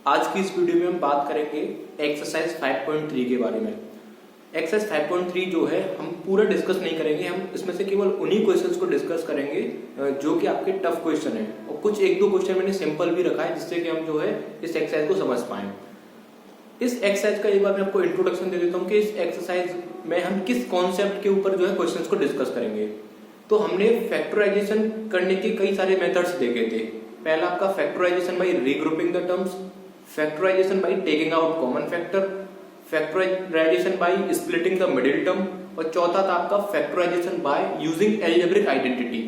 आज की इस वीडियो में हम बात करेंगे एक्सरसाइज 5.3 के बारे में। एक्सरसाइज 5.3 जो है हम पूरा डिस्कस नहीं करेंगे, हम इसमें से केवल उन्हीं क्वेश्चंस को डिस्कस करेंगे जो कि आपके टफ क्वेश्चन है, और कुछ एक दो क्वेश्चन मैंने सिंपल भी रखा है जिससे कि हम जो है इस एक्सरसाइज को समझ पाए। इस एक्सरसाइज का एक बार मैं आपको इंट्रोडक्शन दे देता हूँ कि इस एक्सरसाइज में हम किस कॉन्सेप्ट के ऊपर जो है क्वेश्चंस को डिस्कस करेंगे। तो हमने फैक्टराइजेशन करने के कई सारे मेथड्स देखे थे। पहला आपका factorization by regrouping the terms, factorization by taking out common factor, factorization by splitting the middle term, और चौथा था आपका factorization by using algebraic identity.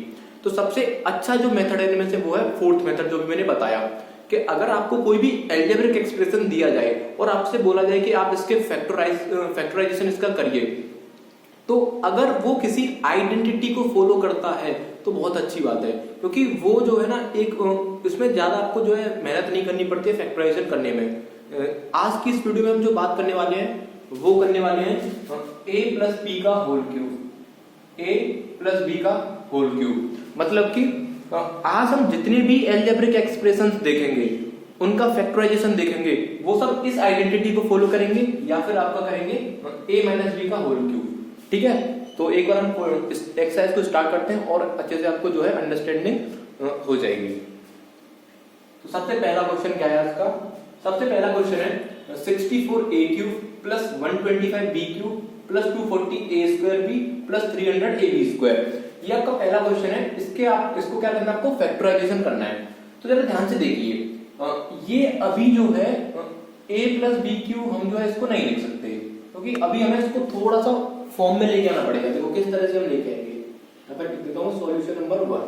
तो सबसे अच्छा जो मेथड है इनमें से वो है फोर्थ मेथड, जो भी मैंने बताया कि अगर आपको कोई भी एल्जेब्रिक एक्सप्रेशन दिया जाए और आपसे बोला जाए कि आप इसके फैक्टराइजेशन इसका करिए, तो अगर वो किसी आइडेंटिटी को फॉलो करता है तो बहुत अच्छी बात है, क्योंकि वो जो है ना एक इसमें ज्यादा आपको जो है मेहनत नहीं करनी पड़ती है फैक्टराइजेशन करने में। आज की इस वीडियो में हम जो बात करने वाले हैं वो करने वाले हैं a प्लस बी का whole cube, a plus B का होल क्यूब। मतलब कि आज हम जितने भी एल्जेब्रिक एक्सप्रेशंस देखेंगे उनका फैक्टराइजेशन देखेंगे, वो सब इस आइडेंटिटी को फॉलो करेंगे या फिर आपका करेंगे a माइनस बी का होल क्यूब। ठीक है, तो एक बार हम इस एक्सरसाइज को स्टार्ट करते हैं और अच्छे से आपको जो है अंडरस्टैंडिंग हो जाएगी। तो सबसे पहला क्वेश्चन क्या है आज का? सबसे पहला क्वेश्चन है 64a cube plus 125b cube plus 240a square B plus 300ab square. ये आपका पहला क्वेश्चन है। इसको क्या करना है? आपको फैक्टराइजेशन करना है। तो जरा ध्यान से देखिए, ये अभी जो है a प्लस बी क्यूब हम जो है इसको नहीं लिख सकते, क्योंकि अभी हमें इसको थोड़ा सा फॉर्म में लेके आना पड़ेगा। देखो किस तरह से हम लेके आएंगे। यहाँ पर लिख देता हूँ solution number 1।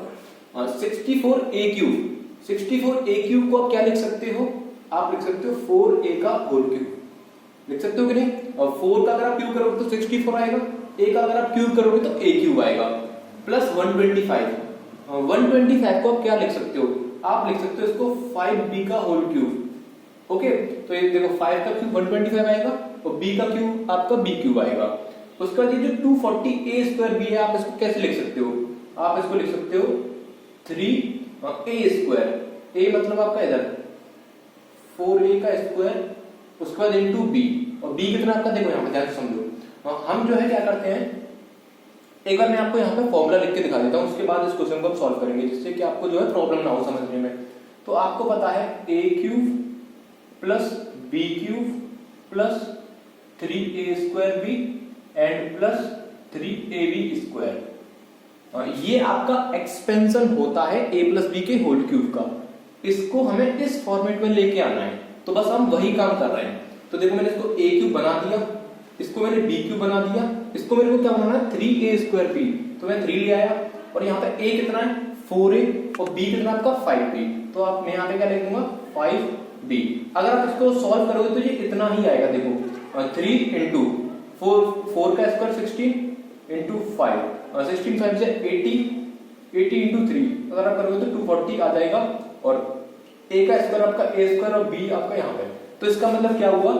64a cube, 64a cube को आप क्या लिख सकते हो? आप लिख सकते हो 4a का होल क्यूब, लिख सकते हो कि नहीं? और 4 का अगर आप क्यूब करोगे तो 64 आएगा, a का अगर आप क्यूब करोगे तो a क्यूब आएगा, प्लस 125। 125 को आप क्या लिख सकते हो? आप लिख सकते हो इसको 5b का होल क्यूब। ओके, तो ये देखो 5 का क्यूब 125 आएगा और b का क्यूब आपका b क्यूब आएगा। उसके बाद ये जो 240a स्क्वायर भी है, आप इसको कैसे लिख सकते हो? आप इसको लिख सकते हो 3a स्क्वायर। a मतलब आपका इधर 4a का स्क्वायर, उसके बाद इंटू b, और b कितना आपका देखो यहाँ पे ध्यान से समझो। हम जो है क्या करते हैं, एक बार मैं आपको यहाँ पे फॉर्मूला लिख के दिखा देता हूँ, उसके बाद इस क्वेश्चन को हम सॉल्व करेंगे जिससे कि आपको जो है प्रॉब्लम ना हो समझने में। तो आपको पता है a cube plus b cube plus 3a square b and plus 3ab square. ये आपका एक्सपेंशन होता है a प्लस बी के होल क्यूब का। इसको हमें इस फॉर्मेट में लेके आना है, तो बस हम वही काम कर रहे हैं। तो देखो मैंने इसको a क्यूब बना दिया, इसको मैंने b क्यूब बना दिया, इसको मेरे को क्या बनाना है? 3a square b। तो मैं 3 ले आया, और यहाँ पे a कितना है? 4a, और b कितना आपका 5b। तो आप मैं यहाँ पे क्या लिखूंगा? 5b। अगर आप इसको सॉल्व करोगे तो ये इतना ही आएगा। देखो 3 इंटू 4 का स्क्वायर 16 इंटू 5, 16 5 से 80 इंटू 3 अगर आप करोगे तो 240 आ जाएगा, और a का स्क्वायर आपका a स्क्वायर और b आपका यहाँ पे। तो इसका मतलब क्या हुआ?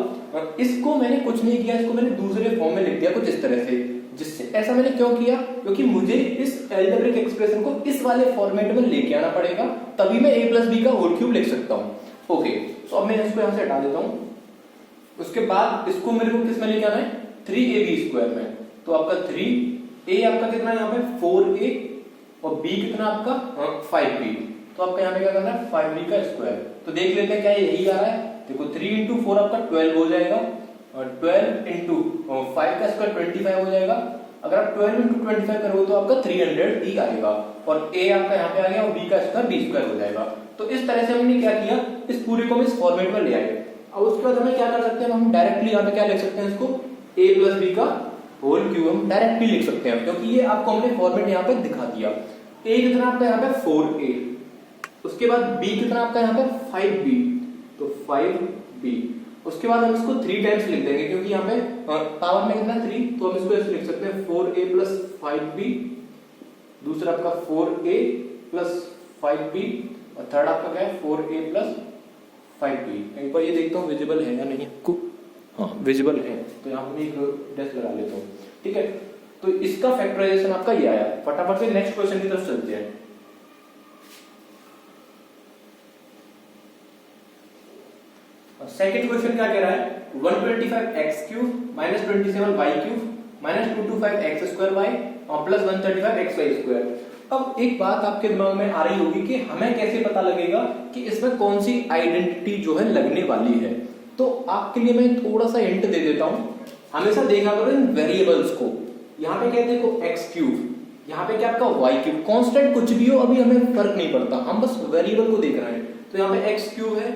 इसको मैंने कुछ नहीं किया, इसको मैंने दूसरे फॉर्म में लिख दिया कुछ इस तरह से। जिससे ऐसा मैंने क्यों किया? क्योंकि मुझे इस एल्जेब्रिक एक्सप्रेशन को इस वाले फॉर्मेट में लेके आना पड़ेगा, तभी मैं a प्लस बी का होल क्यूब लिख सकता हूँ। ओके, तो अब मैं इसको यहाँ से हटा देता हूँ। उसके बाद इसको मेरे को किस में लेके आना है? 3ab स्क्वायर में। तो आपका 3a आपका कितना है यहाँ पे? 4a, और b कितना आपका? 5b। तो आपका यहाँ पे क्या करना है? 5b का स्क्वायर। तो देख लेते हैं क्या यही आ रहा है। देखो 3 इंटू 4 आपका 12 हो जाएगा, और 12 इंटू 5 का स्क्वायर 25 हो जाएगा। अगर आप 12 इंटू 25 करोगे तो आपका 300 ही आएगा, और a आपका यहाँ पे आ गया, और b का स्क्वायर b स्क्वायर हो जाएगा। तो इस तरह से हमने क्या किया, इस पूरे को हम इस फॉर्मेट में ले आए। अब उसके बाद हमें क्या कर सकते हैं? हम डायरेक्टली यहाँ पे क्या लिख सकते हैं? इसको a प्लस बी का होल क्यूब हम डायरेक्टली लिख सकते हैं, क्योंकि ये आपको हमने फॉर्मेट यहाँ पे दिखा दिया। a कितना आपका यहाँ पे? 4a, उसके बाद b कितना आपका यहाँ पे? 5b, तो 5b। उसके बाद हम इसको 3 टाइम्स लिख देंगे, क्योंकि यहाँ पे पावर में कितना 3, तो हम इसको ऐसे लिख सकते हैं 4a प्लस 5b, दूसरा आपका 4a प्लस 5b, और थर्ड आपका क्या है? 4a plus 5b। एक बार ये देखता हूँ विजिबल है या नहीं आपको। हाँ विजिबल है, तो यहाँ पे एक डैश लगा लेता हूँ। ठीक है, तो इसका फैक्टराइजेशन आपका ये आया। फटाफट से नेक्स्ट क्वेश्चन की तरफ चलते हैं। सेकंड क्वेश्चन क्या कह रहा है, 125x³ minus 27y³ minus 225x² और प्लस 135xy²। अब एक बात आपके दिमाग में आ रही होगी कि हमें कैसे पता लगेगा कि इसमें कौन सी आइडेंटिटी जो है लगने वाली है। तो आपके लिए मैं थोड़ा सा हिंट दे देता हूं, हमेशा देखा करो इन वेरिएबल्स को। यहाँ पे क्या देखो x³, यहाँ पे क्या आपका y³, कांस्टेंट कुछ भी हो अभी हमें फर्क नहीं पड़ता, हम बस वेरिएबल को देख रहे हैं। तो यहाँ पे x³ है,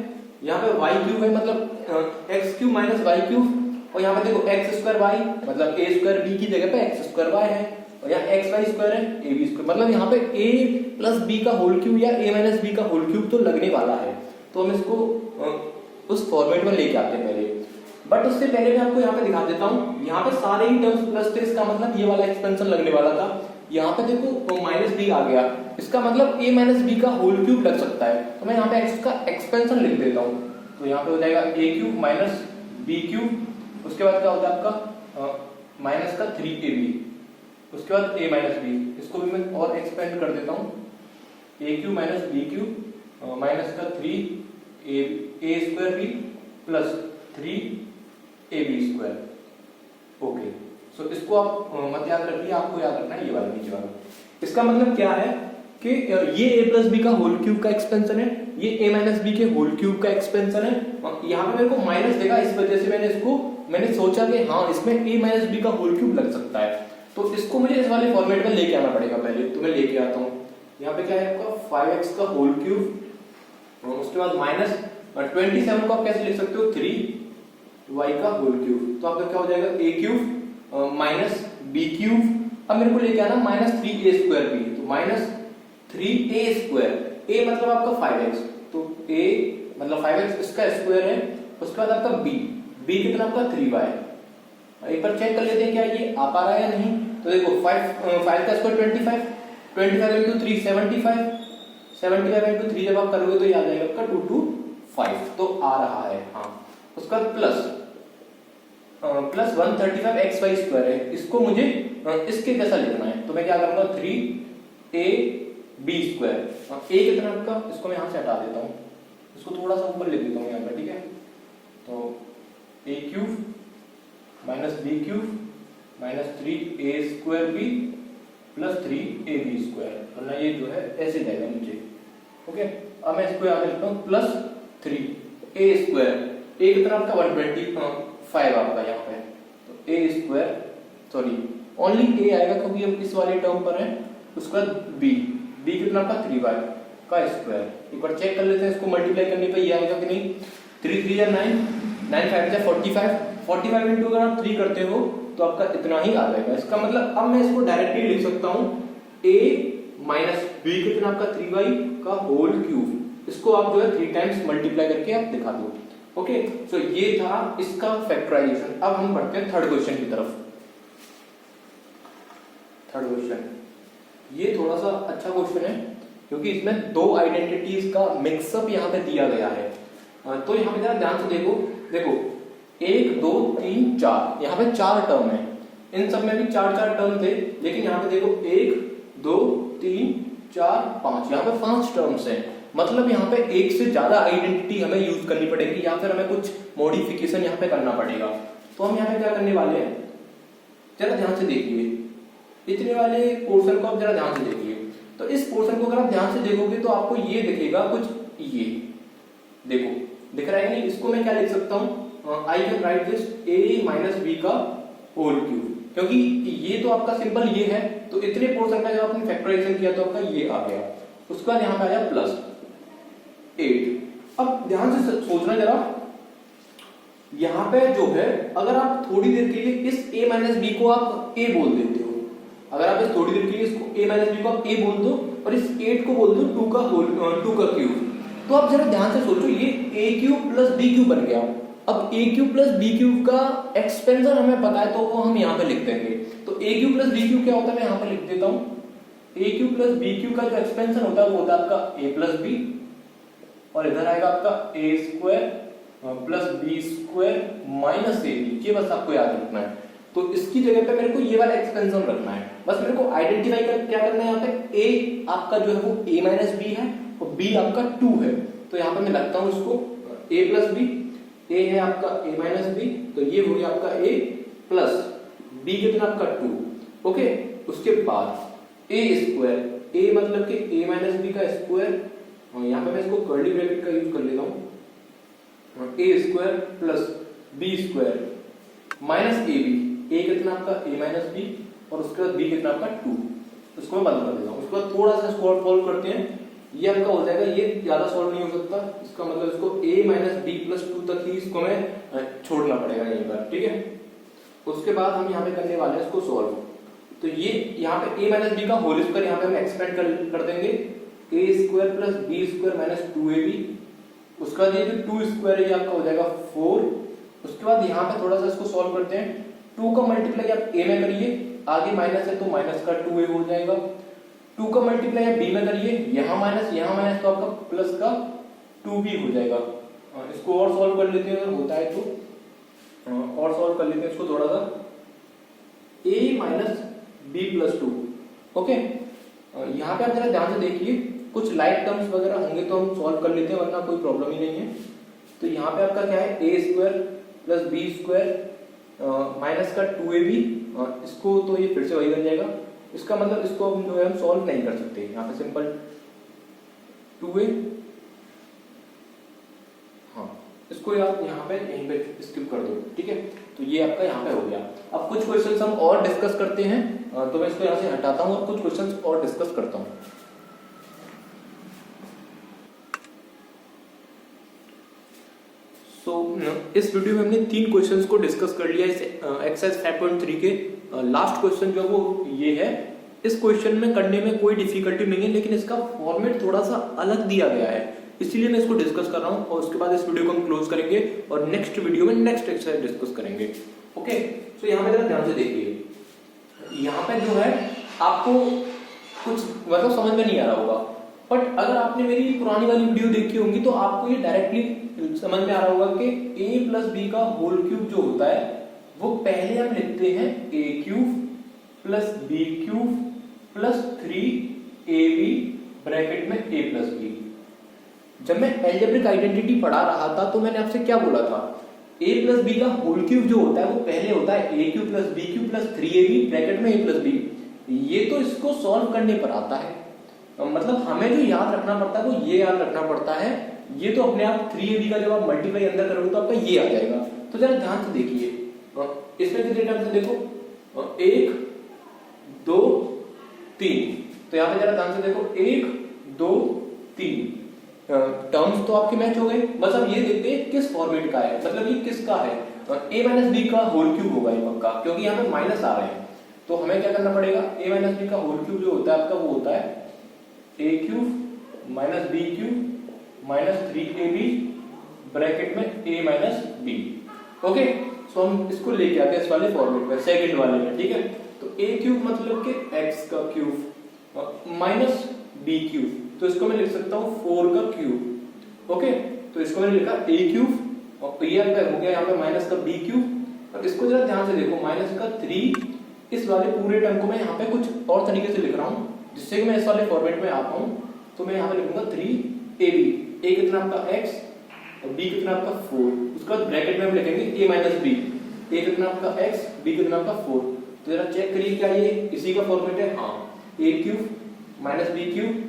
यहाँ पे y³ है, मतलब x³ माइनस y³, और यहाँ पे देखो x²y मतलब a²b की जगह पे x²y है, और यहाँ xy² है ab², मतलब यहाँ पे a प्लस b का होल क्यूब या a माइनस b का होल क्यूब तो लगने वाला है। तो हम इसको उस फॉर्मेट में लेके आते हैं पहले, बट उससे पहले मैं आपको यहाँ पे दिखा देता हूँ। यहाँ पे सारे ही टर्म्स प्लस थे, इसका मतलब ये वाला एक्सपेंशन लगने वाला था। यहाँ पे देखो माइनस b आ गया, इसका मतलब a माइनस b का होल क्यूब लग सकता है। तो मैं यहाँ पे x का एक्सपेंशन लिख देता हूँ, तो यहाँ पे हो जाएगा a³ माइनस b³, उसके बाद क्या होता है आपका माइनस का 3ab, उसके बाद a माइनस b, इसको भी मैं और एक्सपेंड कर देता हूँ, a³ माइनस b³ माइनस का 3a² प्लस 3ab²। ओके, सो इसको आप मत याद रखिए, आपको याद रखना है ये वाला नीचे वाला। इसका मतलब क्या है कि ये a प्लस b का होल क्यूब का एक्सपेंशन है, ये a माइनस b के होल क्यूब का एक्सपेंशन है। यहाँ पे मेरे को माइनस देगा, इस वजह से मैंने सोचा कि हाँ इसमें a माइनस b का होल क्यूब लग सकता है। तो इसको मुझे इस वाले फॉर्मेट में लेके आना पड़ेगा पहले, तो मैं लेके आता हूँ। यहाँ पे क्या है आपका 5x का होल क्यूब, उसके बाद माइनस 27 को आप कैसे लिख सकते हो 3y का होल क्यूब, तो आपका क्या हो जाएगा a³ माइनस b³। अब मेरे को लेके आना माइनस 3a²b, तो माइनस 3a², a मतलब आपका 5x, तो a मतलब 5x इसका स्क्वायर है, उसके बाद आपका b कितना आपका 3y। एक बार चेक कर लेते हैं क्या ये आ पा रहा है या नहीं। तो देखो 5 का स्क्वायर 25 इंटू 3 75 इंटू 3 जब आप करोगे तो ये आ जाएगा आपका 225, तो आ रहा है। हाँ, उसका प्लस 135xy² है, इसको मुझे इसके जैसा लिखना है, तो मैं क्या करूंगा 3ab²। a कितना आपका, इसको मैं यहां से हटा देता हूं, इसको थोड़ा सा ऊपर लिख देता हूं यहाँ पे, ठीक है। तो a³ minus b³ minus 3a²b plus 3ab², वरना ये जो है ऐसे जाएगा नीचे। ओके, अब मैं इसको यहाँ लिखता हूँ प्लस 3a², a कितना आपका 125 आपका यहाँ पे, तो a² सॉरी ओनली a आएगा क्योंकि हम इस वाले टर्म पर है। उसके बाद b कितना आपका 3y का स्क्वायर। एक बार चेक कर लेते हैं, इसको मल्टीप्लाई करने पे ये आएगा कि नहीं। 3 3 या 9, 9 5 या 45 इंटू अगर आप 3 करते हो तो आपका इतना ही आ जाएगा। इसका मतलब अब मैं इसको डायरेक्टली लिख सकता हूँ a माइनस b कितना आपका 3y का होल क्यूब, इसको आप जो है 3 टाइम्स मल्टीप्लाई करके आप दिखा दो। ओके, सो ये था इसका फैक्टराइजेशन। अब हम बढ़ते हैं थर्ड क्वेश्चन की तरफ। थर्ड क्वेश्चन ये थोड़ा सा अच्छा क्वेश्चन है क्योंकि इसमें दो आइडेंटिटीज का मिक्सअप यहाँ पे दिया गया है। तो यहाँ पे जरा ध्यान से देखो 1 2 3 4, यहाँ पे 4 टर्म है, इन सब में भी 4 टर्म थे, लेकिन यहाँ पे देखो 1 2 3 4 5, यहाँ पे 5 टर्म्स हैं। मतलब यहाँ पे एक से ज्यादा आइडेंटिटी हमें यूज करनी पड़ेगी या फिर हमें कुछ मॉडिफिकेशन यहाँ पे करना पड़ेगा। तो हम यहाँ पे क्या करने वाले हैं, जरा ध्यान से देखिए, इतने वाले पोर्शन को आप जरा ध्यान से देखिए। तो इस पोर्शन को अगर आप ध्यान से देखोगे तो आपको ये दिखेगा कुछ, ये देखो दिख रहा है नहीं। इसको मैं क्या लिख सकता हूँ, I can write this a minus b का होल क्यूब, क्योंकि ये तो आपका सिंपल ये है, तो इतने पोर्शन का जब आपने फैक्टराइजेशन किया तो आपका ये आ गया। उसके बाद यहाँ पे आया प्लस 8। अब ध्यान से सोचना जरा, यहाँ पे जो है अगर आप थोड़ी देर के लिए इस a माइनस b को आप a बोल देते हो, अगर आप इस थोड़ी देर के लिए इसको a माइनस b को आप a बोल दो और इस 8 को बोल दो 2 का क्यूब, तो आप जरा ध्यान से सोचो ये a³ प्लस b³ बन गया। अब a³ प्लस b³ का एक्सपेंशन हमें पता है तो वो हम यहाँ पे लिख देंगे। तो a³ प्लस b³ क्या होता है, मैं यहाँ पे लिख देता हूँ। a³ प्लस b³ का जो एक्सपेंशन होता है वो होता है आपका a प्लस b, और इधर आएगा आपका a² plus b² minus ab। ये बस आपको याद रखना है। तो इसकी जगह पे मेरे को ये वाला एक्सपेंशन रखना है, बस मेरे को आइडेंटिफाई कर क्या करना है। यहाँ पे a आपका जो है वो a माइनस b है और b आपका 2 है, तो यहाँ पे मैं लगता हूँ इसको a प्लस b ए है आपका a माइनस बी, तो ये हो गया आपका a प्लस b कितना आपका 2। ओके, उसके बाद a स्क्वायर, a मतलब कि a माइनस बी का स्क्वायर, और यहाँ पे मैं इसको कर्ली ब्रैकेट का यूज कर लेता हूँ, a square plus b square minus A B, a कितना आपका a माइनस बी और उसके बाद b कितना आपका 2, उसको मैं बंद कर देता हूँ। उसके बाद थोड़ा सा सॉल्व करते हैं, ये आपका हो जाएगा, ये ज्यादा सॉल्व नहीं हो सकता, इसका मतलब इसको a माइनस बी प्लस 2 तक ही इसको मैं छोड़ना पड़ेगा यहीं पर, ठीक है। उसके बाद हम यहाँ पे करने वाले हैं इसको सॉल्व, तो ये यहाँ पे a माइनस बी का होल स्क्वायर यहाँ पे हम एक्सपेंड कर देंगे, a square plus b square minus 2ab, उसका ये जो 2 स्क्वायर है आपका हो जाएगा 4। उसके बाद यहाँ पे थोड़ा सा इसको सॉल्व करते हैं, 2 का मल्टीप्लाई आप a में करिए, आगे माइनस है तो माइनस का 2a हो जाएगा, 2 का मल्टीप्लाई आप b में करिए, यहाँ माइनस तो आपका प्लस का 2b हो जाएगा। इसको और सॉल्व कर लेते हैं, अगर होता है तो और सॉल्व कर लेते हैं इसको थोड़ा सा, a minus B plus 2। Okay, यहाँ पे आप जरा ध्यान से देखिए, कुछ लाइट टर्म्स वगैरह होंगे तो हम सॉल्व कर लेते हैं, वरना कोई प्रॉब्लम ही नहीं है। तो यहाँ पे आपका क्या है, a square plus B square minus का 2ab, इसको तो ये फिर से वही बन जाएगा, इसका मतलब इसको हम जो है हम सॉल्व नहीं कर सकते, यहाँ पे सिंपल 2a, हाँ इसको आप यहाँ पे यहीं पे स्किप कर दो, ठीक है। तो ये आपका यहाँ पे हो गया। अब कुछ क्वेश्चंस हम और डिस्कस करते हैं, तो मैं इसको यहाँ से हटाता हूँ और कुछ क्वेश्चंस और डिस्कस करता हूँ। इस वीडियो में हमने 3 क्वेश्चंस को डिस्कस कर लिया इस एक्सरसाइज 5.3 के। लास्ट क्वेश्चन जो वो ये है, इस क्वेश्चन में करने में कोई डिफिकल्टी नहीं है, लेकिन इसका फॉर्मेट थोड़ा सा अलग दिया गया है, इसलिए मैं इसको डिस्कस कर रहा हूँ, और उसके बाद इस वीडियो को हम क्लोज करेंगे और नेक्स्ट वीडियो में नेक्स्ट एक्सरसाइज डिस्कस करेंगे। ओके, तो यहाँ पे जरा ध्यान से देखिए, यहाँ पे जो है आपको कुछ मतलब समझ में नहीं आ रहा होगा, बट अगर आपने मेरी पुरानी वाली वीडियो देखी होंगी तो आपको ये डायरेक्टली समझ में आ रहा होगा कि a प्लस बी का होल क्यूब जो होता है वो पहले हम लिखते हैं a cube plus B cube plus 3ab bracket में a प्लस बी। जब मैं अलजेब्रिक आइडेंटिटी पढ़ा रहा था तो मैंने आपसे क्या बोला था, a प्लस बी का होल क्यूब जो होता है वो पहले होता है a cube plus B cube plus 3ab bracket में a प्लस बी। ये तो इसको सॉल्व करने पर आता है, मतलब हमें जो याद रखना पड़ता है वो ये याद रखना पड़ता है, ये तो अपने आप 3ab का जब आप मल्टीप्लाई अंदर करोगे तो आपका ये आ जाएगा। तो जरा ध्यान से देखिए, इसमें कितने टर्म्स हैं देखो, 1 2 3, तो यहाँ पे जरा ध्यान से देखो 1 2 3 टर्म्स तो आपके मैच हो गए। बस अब ये देखते हैं किस फॉर्मेट का है, मतलब ये किसका है, a माइनस बी का होल क्यूब होगा ये पक्का, क्योंकि यहाँ पे माइनस आ रहे हैं। तो हमें क्या करना पड़ेगा, a माइनस बी का होल क्यूब जो होता है आपका वो होता है a cube minus B cube minus 3ab bracket में a minus B. Okay, so हम इसको लेके आते हैं इस वाले फॉर्मेट में, सेकंड वाले में, ठीक है। तो a क्यूब मतलब कि x का क्यूब माइनस b क्यूब, तो इसको मैं लिख सकता हूँ 4 का क्यूब। ओके, तो इसको मैंने लिखा a क्यूब और ये हो गया यहाँ पे माइनस का b क्यूब, और इसको जरा ध्यान से देखो माइनस का 3, इस वाले पूरे टर्म को मैं यहाँ पे कुछ और तरीके से लिख रहा हूँ जिससे कि मैं इस वाले फॉर्मेट में आ पाऊँ। तो मैं यहाँ पे लिखूंगा 3ab, a कितना आपका x और b कितना आपका 4, उसके बाद ब्रैकेट में हम लिखेंगे a माइनस b, a कितना आपका x b कितना आपका 4। तो जरा चेक करिए क्या ये इसी का फॉर्मेट है, हाँ, a cube minus b cube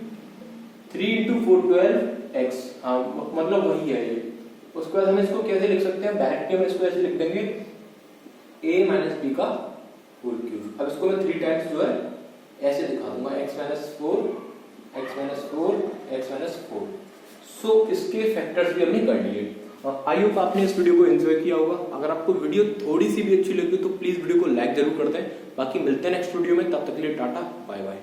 3 into 4 12x, हाँ मतलब वही है ये। उसके बाद हम इसको कैसे लिख सकते हैं, डायरेक्टली हम इसको ऐसे लिख देंगे a माइनस b का होल क्यूब। अब इसको मैं 3 टाइम्स जो है ऐसे दिखा दूंगा, x minus 4 x minus 4 x minus 4। सो इसके फैक्टर्स भी हमने कर लिए। आई होप आपने इस वीडियो को एंजॉय किया होगा। अगर आपको वीडियो थोड़ी सी भी अच्छी लगी तो प्लीज वीडियो को लाइक जरूर कर दें। बाकी मिलते हैं नेक्स्ट वीडियो में, तब तक के लिए टाटा बाय बाय।